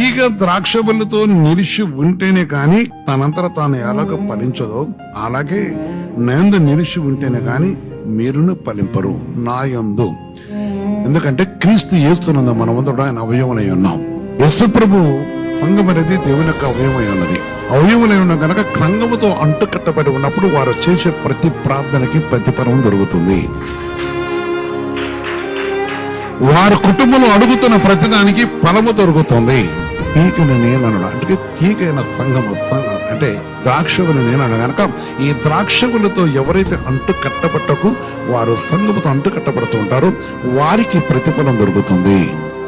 తీగ ద్రాక్షబల్లితో నిలిచి ఉంటేనే కాని తనంతట తాను ఎలాగ ఫలించదో, అలాగే నేందు నిలిచి ఉంటేనే కాని మీరును ఫలింపరు నా యందు. ఎందుకంటే క్రీస్తు యేసునందు మనమందరం ఆయన అవయవమై ఉన్నాం. యేసు ప్రభు సంఘం అనేది దేవుని యొక్క అవయవమై ఉన్నది. అవయవమై ఉన్న కనుక క్రంగముతో అంటు కట్టబడి ఉన్నప్పుడు వారు చేసే ప్రతి ప్రార్థనకి ప్రతిఫలం దొరుకుతుంది. వారి కుటుంబంలో అడుగుతున్న ప్రతిదానికి ఫలము దొరుకుతుంది. తీగను నేనను అంటే తీగైన సంఘము అంటే ద్రాక్షవులు నేనను గనక ఈ ద్రాక్షవులతో ఎవరైతే అంటు కట్టబట్టకు వారు సంఘముతో అంటు కట్టబడుతూ ఉంటారో వారికి ప్రతిఫలం దొరుకుతుంది.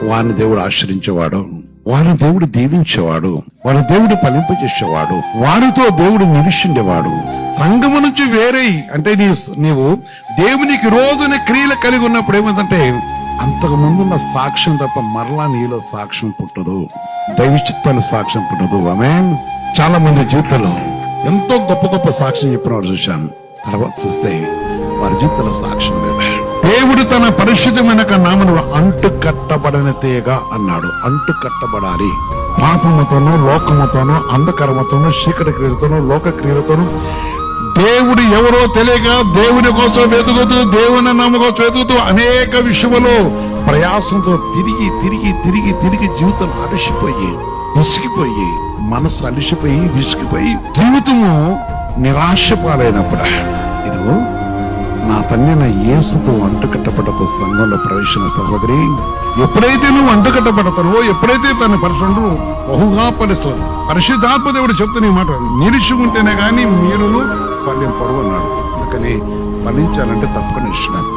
వారిని దేవుడు ఆశ్రయించేవాడు, వారిని దేవుడు దీవించేవాడు, వారి దేవుడు ఫలింపజేసేవాడు, వారితో దేవుడు నిలిచిండేవాడు. సంఘము నుంచి వేరే అంటే నీవు దేవునికి రోజున క్రియలు కలిగి ఉన్నప్పుడు ఏమిటంటే అంతకు ముందున్న సాక్ష్యం తప్ప మరలా నీలో సాక్ష్యం పుట్టదు, దైవచిత్తాలు సాక్ష్యం పుట్టదు. ఆమేన్. చాలా మంది జీవితంలో ఎంతో గొప్ప గొప్ప సాక్ష్యం చెప్పిన వారు చూశాను. తర్వాత చూస్తే వారి జీవితంలో సాక్ష్యం లేదు. దేవుడు తన పరిశుద్ధమైన నామములో అంటు కట్టబడని తీగ అన్నాడు. అంటు కట్టబడాలి. పాపముతోనూ లోకముతోనూ అంధకరముతోనూ చీకటి క్రియలతోనూ లోక క్రియలతోనూ దేవుడు ఎవరో తెలియక దేవుని కోసం వెతుకుతూ దేవుని నామం కోసం వెతుకుతూ అనేక విషయంలో ప్రయాసంతో తిరిగి తిరిగి తిరిగి తిరిగి జీవితం అలసిపోయి విసిగిపోయి మనసు అలసిపోయి విసిగిపోయి జీవితము నిరాశ పాలైనప్పుడు ఇదిగో నా తండ్రి నా యేసుతో అంటుకట్టబడ్డ సంఘంలో ప్రవేశించిన సహోదరి, ఎప్పుడైతే నువ్వు అంటుకట్టబడతావో, ఎప్పుడైతే తన పరిశుద్ధుడు బహుగా ఫలిస్తుంది. పరిశుద్ధాత్మ దేవుడు చెప్తున్న ఈ మాట నిలిచి ఉంటేనే గాని మీరును ఫలింపరు అన్నాడు. అందుకని ఫలించాలంటే తప్పకుండా ఇస్తున్నాను.